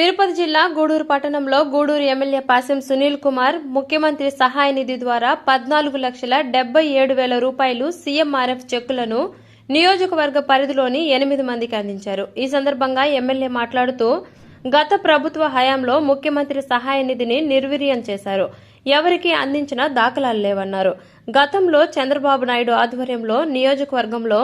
తిరుపతి జిల్లా గూడూరు పట్టణంలో గూడూరు ఎమ్మెల్యే పాసెం సునీల్ కుమార్ ముఖ్యమంత్రి సహాయ నిధి ద్వారా 14,77,000 రూపాయలు సీఎంఆర్ఎఫ్ చెక్కులను నియోజకవర్గ పరిధిలోని 8 మందికి అందించారు. ఈ సందర్భంగా ఎమ్మెల్యే మాట్లాడుతూ గత ప్రభుత్వ హయాంలో ముఖ్యమంత్రి సహాయ నిధిని నిర్వీర్యం చేశారు. ఎవరికి అందించిన దాఖలాలు లేవన్నారు. గతంలో చంద్రబాబు నాయుడు ఆధ్వర్యంలో నియోజకవర్గంలో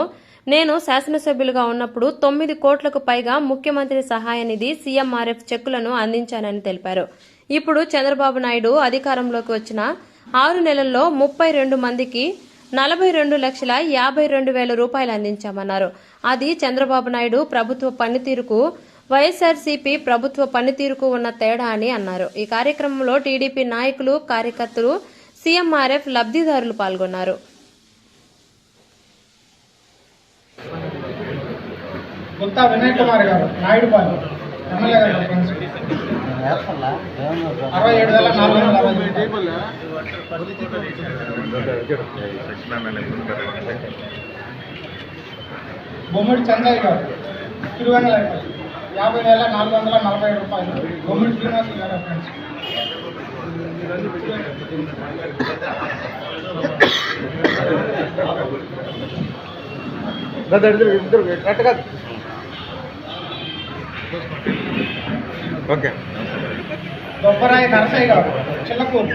నేను శాసనసభ్యులుగా ఉన్నప్పుడు 9 కోట్లకు పైగా ముఖ్యమంత్రి సహాయ నిధి సీఎంఆర్ఎఫ్ చెక్కులను అందించానని తెలిపారు. ఇప్పుడు చంద్రబాబు నాయుడు అధికారంలోకి వచ్చిన 6 నెలల్లో 32 మందికి 42,52,000 రూపాయలు అందించామన్నారు. అది చంద్రబాబు నాయుడు ప్రభుత్వ పనితీరుకు వైఎస్ఆర్సీపీ ప్రభుత్వ పనితీరుకు ఉన్న తేడా అని అన్నారు. ఈ కార్యక్రమంలో టీడీపీ నాయకులు, కార్యకర్తలు, సీఎంఆర్ఎఫ్ లబ్ధిదారులు పాల్గొన్నారు. గుత్తా వినయ్ కుమార్ గారు నాయుడుపాలెం ఎమ్మెల్యే గారు 67,440. బొమ్మిడి చంద్రయ్య గారు తిరువెన్నెల 50,440 రూపాయలు. బొమ్మిడి శ్రీనివాస్ గారు ఫ్రెండ్స్ ఓకే. గొప్పరాయి నరసయ్య గారు చిల్లకూరు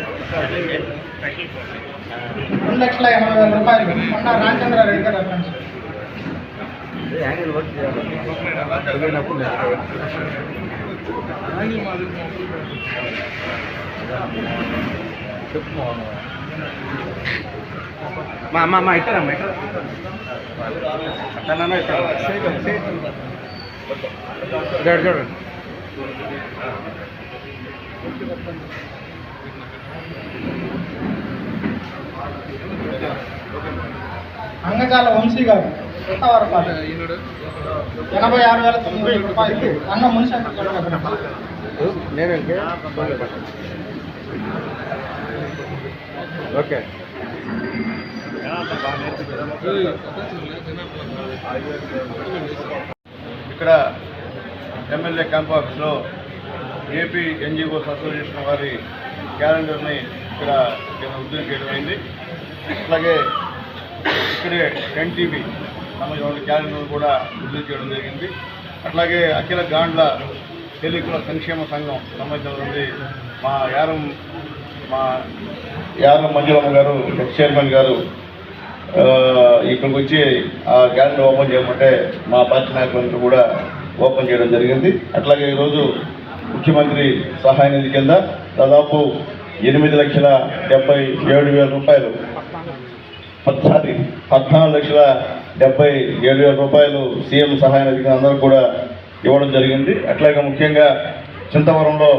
2,80,000 రూపాయలు. కొండ రామచంద్రారెడ్డి గారు ఫ్రెండ్స్ మా ఇస్తారమ్మా అట్లా చూడండి. అంగజాల వంశీ గారు కొత్తవారపాటు 86,900 రూపాయలు. అన్న మున్సిపల్ ఓకే. ఇక్కడ ఎమ్మెల్యే క్యాంప్ ఆఫీస్లో ఏపీ ఎన్జిఓస్ అసోసియేషన్ వారి క్యాలెండర్ని ఇక్కడ ఉద్యోగం చేయడం అయింది. అట్లాగే ఇక్కడే ఎన్టీవీ సంబంధించిన క్యాలెండర్ కూడా ఉద్యోగం చేయడం జరిగింది. అట్లాగే అఖిల గాండ్ల తెలుగుల సంక్షేమ సంఘం సంబంధించినటువంటి మా యారం మంజులమ్మ గారు ఎక్స్ చైర్మన్ గారు ఇక్కడికి వచ్చి ఆ క్యాలెండర్ ఓపెన్ చేయమంటే మా పార్టీ నాయకులందరూ కూడా ఓపెన్ చేయడం జరిగింది. అట్లాగే ఈరోజు ముఖ్యమంత్రి సహాయ నిధి కింద దాదాపు 8,77,000 రూపాయలు 14,77,000 రూపాయలు సీఎం సహాయ నిధికి అందరూ కూడా ఇవ్వడం జరిగింది. అట్లాగే ముఖ్యంగా చింతవరంలో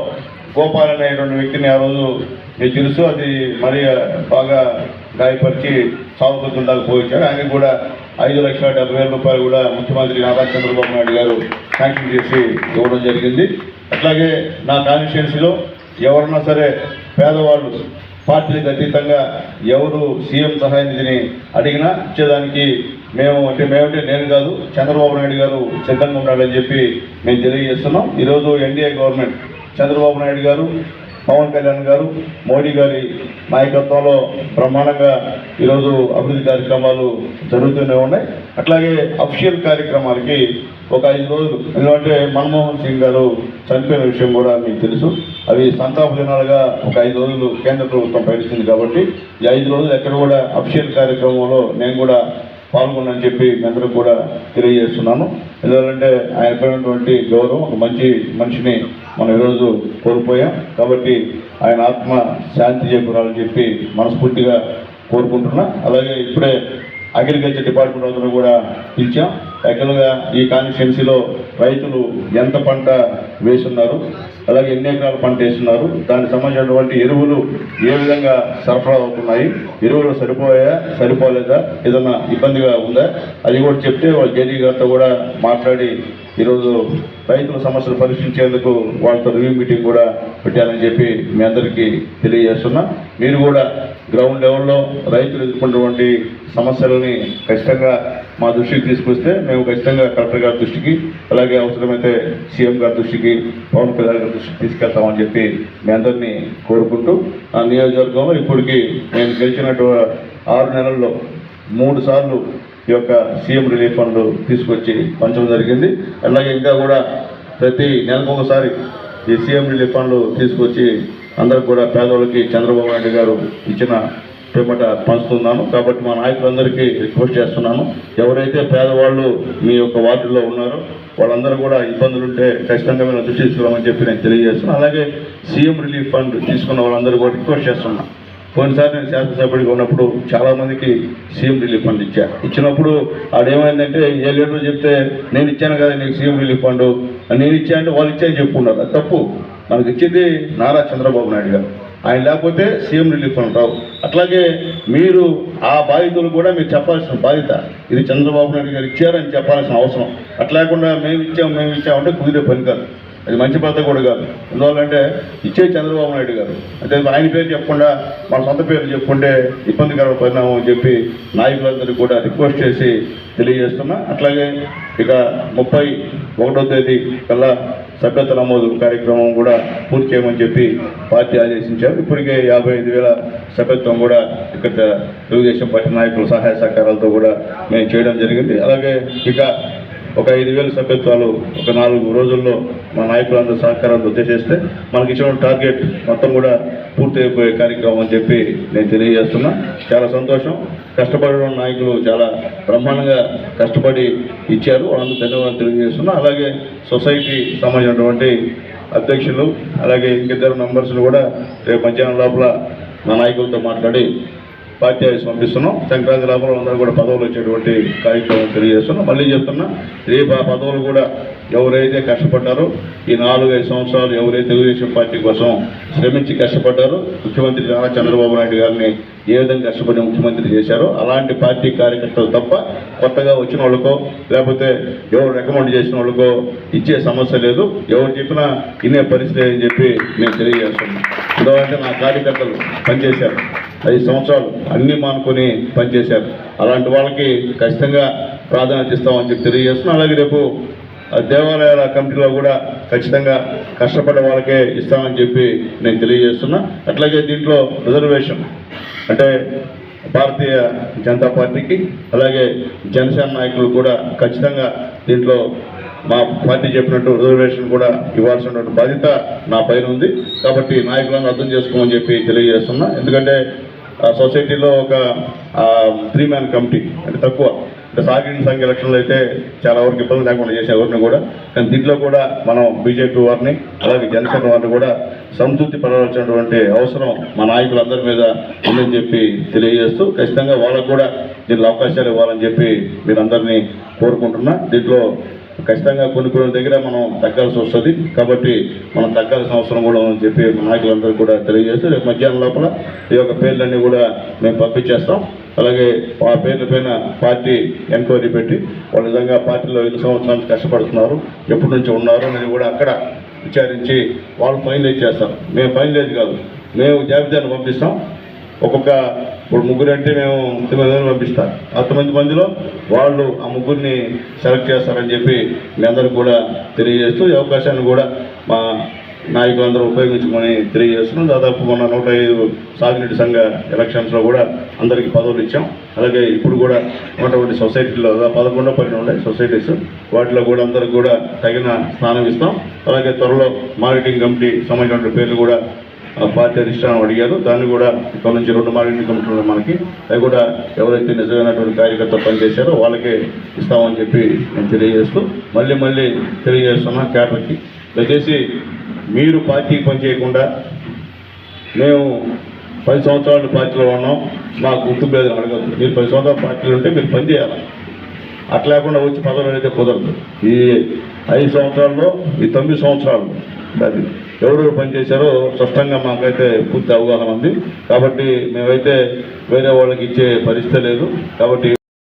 గోపాల్ అనేటువంటి వ్యక్తిని ఆ రోజు మీకు తెలుసు, అది మరీ బాగా గాయపరిచి సాగుపడుతున్న దాకా పోయించారు. ఆయనకు కూడా 5,70,000 రూపాయలు కూడా ముఖ్యమంత్రి నారా చంద్రబాబు నాయుడు గారు శాంక్షన్ చేసి ఇవ్వడం జరిగింది. అట్లాగే నా కాన్స్టిట్యున్సీలో ఎవరన్నా సరే పేదవాళ్ళు పార్టీలకు అతీతంగా ఎవరు సీఎం సహాయ నిధిని అడిగినా ఇచ్చేదానికి మేమంటే నేను కాదు, చంద్రబాబు నాయుడు గారు సిద్ధంగా ఉన్నాడని చెప్పి మేము తెలియజేస్తున్నాం. ఈరోజు ఎన్డీఏ గవర్నమెంట్ చంద్రబాబు నాయుడు గారు, పవన్ కళ్యాణ్ గారు, మోడీ గారి నాయకత్వంలో బ్రహ్మాండంగా ఈరోజు అభివృద్ధి కార్యక్రమాలు జరుగుతూనే ఉన్నాయి. అట్లాగే అఫీషియల్ కార్యక్రమాలకి ఒక 5 రోజులు, ఎందుకంటే మన్మోహన్ సింగ్ గారు చనిపోయిన విషయం కూడా మీకు తెలుసు, అవి సంతాప దినాలుగా ఒక 5 రోజులు కేంద్ర ప్రభుత్వం ప్రకటించింది. కాబట్టి ఈ 5 రోజులు ఎక్కడ కూడా అఫీషియల్ కార్యక్రమంలో నేను కూడా పాల్గొనని చెప్పి మీ అందరూ కూడా తెలియజేస్తున్నాను. ఎందుకంటే ఆయన పైనటువంటి గౌరవం, ఒక మంచి మనిషిని మనం ఈరోజు కోల్పోయాం. కాబట్టి ఆయన ఆత్మ శాంతి చేకూరాలని చెప్పి మనస్ఫూర్తిగా కోరుకుంటున్నా. అలాగే ఇప్పుడే అగ్రికల్చర్ డిపార్ట్మెంట్ అందరూ కూడా పిలిచాం. యాక్చువల్గా ఈ కాన్స్టిట్యున్సీలో రైతులు ఎంత పంట వేస్తున్నారు, అలాగే ఎన్ని ఎకరాల పంట వేస్తున్నారు, దానికి సంబంధించినటువంటి ఎరువులు ఏ విధంగా సరఫరా అవుతున్నాయి, ఎరువులు సరిపోలేదా, ఏదన్నా ఇబ్బందిగా ఉందా, అది కూడా చెప్తే వాళ్ళ జేడీ గారితో కూడా మాట్లాడి ఈరోజు రైతుల సమస్యలు పరిశీలించేందుకు వాళ్ళతో రివ్యూ మీటింగ్ కూడా పెట్టాలని చెప్పి మీ అందరికీ తెలియజేస్తున్నా. మీరు కూడా గ్రౌండ్ లెవెల్లో రైతులు ఎదుర్కొన్నటువంటి సమస్యలని ఖచ్చితంగా మా దృష్టికి తీసుకొస్తే మేము ఖచ్చితంగా కలెక్టర్ గారి దృష్టికి, అలాగే అవసరమైతే సీఎం గారి దృష్టికి, పవన్ కళ్యాణ్ గారి దృష్టికి తీసుకెళ్తామని చెప్పి మీ అందరినీ కోరుకుంటూ, ఆ నియోజకవర్గంలో ఇప్పటికీ నేను గెలిచినట్టు 6 నెలల్లో 3 సార్లు ఈ యొక్క సీఎం రిలీఫ్ ఫండ్ తీసుకొచ్చి పంచడం జరిగింది. అలాగే ఇంకా కూడా ప్రతి నెలకు ఒకసారి ఈ సీఎం రిలీఫ్ ఫండ్ తీసుకొచ్చి అందరికి కూడా పేదవాళ్ళకి చంద్రబాబు నాయుడు గారు ఇచ్చిన పేమట పంచుతున్నాను. కాబట్టి మా నాయకులందరికీ రిక్వెస్ట్ చేస్తున్నాను, ఎవరైతే పేదవాళ్ళు మీ యొక్క వార్డుల్లో ఉన్నారో వాళ్ళందరూ కూడా ఇబ్బందులు ఉంటే ఖచ్చితంగా మేము దృష్టి తీసుకురామని చెప్పి నేను తెలియజేస్తున్నాను. అలాగే సీఎం రిలీఫ్ ఫండ్ తీసుకున్న వాళ్ళందరూ కూడా రిక్వెస్ట్ చేస్తున్నాను. కొన్నిసారి నేను శాసనసభ్యుడిగా ఉన్నప్పుడు చాలామందికి సీఎం రిలీఫ్ ఫండ్ ఇచ్చినప్పుడు ఆడేమైందంటే ఏ లీడర్ చెప్తే నేను ఇచ్చాను కదా నీకు సీఎం రిలీఫ్ ఫండ్, నేను ఇచ్చా అంటే వాళ్ళు ఇచ్చాయని చెప్పుకున్నారు. అది తప్పు. మనకి ఇచ్చింది నారా చంద్రబాబు నాయుడు గారు, ఆయన లేకపోతే సీఎం రిలీఫ్ ఫండ్ రావు. అట్లాగే మీరు ఆ బాధితులు కూడా మీరు చెప్పాల్సిన బాధ్యత, ఇది చంద్రబాబు నాయుడు గారు ఇచ్చారని చెప్పాల్సిన అవసరం. అట్లాగకుండా మేము ఇచ్చామంటే కుదిరే పని కాదు, అది మంచి పద్ధతి కూడా కాదు. ఎందువల్లంటే ఇచ్చే చంద్రబాబు నాయుడు గారు అంటే ఆయన పేరు చెప్పకుండా మన సొంత పేరు చెప్పుకుంటే ఇబ్బందికరమైన పరిణామం అని చెప్పి నాయకులందరికీ కూడా రిక్వెస్ట్ చేసి తెలియజేస్తున్నా. అట్లాగే ఇక 31వ తేదీ కల్లా సభ్యత్వ నమోదు కార్యక్రమం కూడా పూర్తి చేయమని చెప్పి పార్టీ ఆదేశించారు. ఇప్పటికే 55,000 సభ్యత్వం కూడా ఇక్కడ తెలుగుదేశం పార్టీ నాయకుల సహాయ సహకారాలతో కూడా మేము చేయడం జరిగింది. అలాగే ఇక ఒక 5,000 సభ్యత్వాలు ఒక 4 రోజుల్లో మా నాయకులందరూ సహకారంతో చేస్తే మనకి ఇచ్చిన టార్గెట్ మొత్తం కూడా పూర్తి అయిపోయే కార్యక్రమం అని చెప్పి నేను తెలియజేస్తున్నా. చాలా సంతోషం. కష్టపడిన నాయకులు చాలా బ్రహ్మాండంగా కష్టపడి ఇచ్చారు, వాళ్ళందరూ ధన్యవాదాలు తెలియజేస్తున్నా. అలాగే సొసైటీ సంబంధించినటువంటి అధ్యక్షులు అలాగే ఇంకిద్దరు మెంబర్స్ను కూడా రేపు మధ్యాహ్నం లోపల మా నాయకులతో మాట్లాడి పార్టీ ఆఫీస్ పంపిస్తున్నాం. సంక్రాంతి లోపల అందరూ కూడా పదవులు వచ్చేటువంటి కార్యక్రమం తెలియజేస్తున్నాం. మళ్ళీ చెప్తున్నా, రేపు ఆ పదవులు కూడా ఎవరైతే కష్టపడ్డారో ఈ 4-5 సంవత్సరాలు ఎవరైతే తెలుగుదేశం పార్టీ కోసం శ్రమించి కష్టపడ్డారో, ముఖ్యమంత్రి నారా చంద్రబాబు నాయుడు గారిని ఏ విధంగా కష్టపడి ముఖ్యమంత్రి చేశారో అలాంటి పార్టీ కార్యకర్తలు తప్ప కొత్తగా వచ్చిన వాళ్ళకో లేకపోతే ఎవరు రికమెండ్ చేసిన వాళ్ళకో ఇచ్చే సమస్య లేదు. ఎవరు చెప్పినా ఇనే పరిస్థితి అని చెప్పి నేను తెలియజేస్తున్నాను. ఎందుకంటే నా కార్యకర్తలు పనిచేశారు, 5 సంవత్సరాలు అన్నీ మానుకొని పనిచేశారు. అలాంటి వాళ్ళకి ఖచ్చితంగా ప్రాధాన్యత ఇస్తామని చెప్పి తెలియజేస్తున్నాను. అలాగే రేపు దేవాలయాల కమిటీలో కూడా ఖచ్చితంగా కష్టపడ్డ వాళ్ళకే ఇస్తామని చెప్పి నేను తెలియజేస్తున్నా. అట్లాగే దీంట్లో రిజర్వేషన్ అంటే భారతీయ జనతా పార్టీకి అలాగే జనసేన నాయకులు కూడా ఖచ్చితంగా దీంట్లో మా పార్టీ చెప్పినట్టు రిజర్వేషన్ కూడా ఇవ్వాల్సినటువంటి బాధ్యత నా పైన ఉంది. కాబట్టి నాయకులను అర్థం చేసుకోమని చెప్పి తెలియజేస్తున్నా. ఎందుకంటే సొసైటీలో ఒక 3-man కమిటీ అంటే తక్కువ, అంటే సాగిన సంఖ్య ఎలక్షన్లు అయితే చాలా వరకు ఇబ్బంది లేకుండా చేసే ఎవరిని కూడా, కానీ దీంట్లో కూడా మనం బీజేపీ వారిని అలాగే జనసేన వారిని కూడా సంతృప్తి పడవలసినటువంటి అవసరం మా నాయకులందరి మీద ఉందని చెప్పి తెలియజేస్తూ ఖచ్చితంగా వాళ్ళకు కూడా దీనిలో అవకాశాలు ఇవ్వాలని చెప్పి మీరందరినీ కోరుకుంటున్నా. దీంట్లో ఖచ్చితంగా కొన్ని దగ్గర మనం తగ్గాల్సి వస్తుంది, కాబట్టి మనం తగ్గాల్సిన అవసరం కూడా ఉందని చెప్పి నాయకులందరూ కూడా తెలియజేస్తూ రేపు మధ్యాహ్నం లోపల ఈ యొక్క పేర్లన్నీ కూడా మేము పంపించేస్తాం. అలాగే ఆ పేర్ల పైన పార్టీ ఎంక్వైరీ పెట్టి వాళ్ళ విధంగా పార్టీలో 5 సంవత్సరాల నుంచి కష్టపడుతున్నారు, ఎప్పటి నుంచి ఉన్నారు అనేది కూడా అక్కడ విచారించి వాళ్ళు ఫైనలైజ్ చేస్తారు. మేము ఫైనలైజ్ కాదు, మేము జాబితాను పంపిస్తాం. ఇప్పుడు 3 అంటే మేము 9 పంపిస్తాం. 10 మందిలో వాళ్ళు ఆ 3 సెలెక్ట్ చేస్తారని చెప్పి మీ అందరికి కూడా తెలియజేస్తూ ఈ అవకాశాన్ని కూడా మా నాయకులందరూ ఉపయోగించుకొని తెలియజేస్తున్నాం. దాదాపు మొన్న 105 సాగునీటి సంఘ ఎలక్షన్స్లో కూడా అందరికీ పదవులు ఇచ్చాం. అలాగే ఇప్పుడు కూడా ఉన్నటువంటి సొసైటీలో 11-12 ఉన్నాయి సొసైటీస్, వాటిలో కూడా అందరికి కూడా తగిన స్థానం ఇస్తాం. అలాగే త్వరలో మానిటరింగ్ కమిటీ సంబంధించిన పేర్లు కూడా పార్టీ అధిష్టానం అడిగారు, దాన్ని కూడా ఇక్కడ నుంచి 2 మానిటరింగ్ కమిటీలు మనకి అవి కూడా ఎవరైతే నిజమైనటువంటి కార్యకర్తలు పనిచేశారో వాళ్ళకే ఇస్తామని చెప్పి నేను తెలియజేస్తూ మళ్ళీ తెలియజేస్తున్నా క్యాడర్కి, దయచేసి మీరు పార్టీకి పనిచేయకుండా మేము 10 సంవత్సరాలు పార్టీలో ఉన్నాం మాకు గుర్తింపు లేదని అడగదు. మీరు 10 సంవత్సరాలు పార్టీలో ఉంటే మీరు పనిచేయాలి, అట్లా లేకుండా వచ్చి పదవులు అయితే కుదరదు. ఈ 5 సంవత్సరాల్లో ఈ 9 సంవత్సరాలు అది ఎవరు పనిచేశారో స్పష్టంగా మాకైతే పూర్తి అవగాహన ఉంది. కాబట్టి మేమైతే వేరే వాళ్ళకి ఇచ్చే పరిస్థితి లేదు. కాబట్టి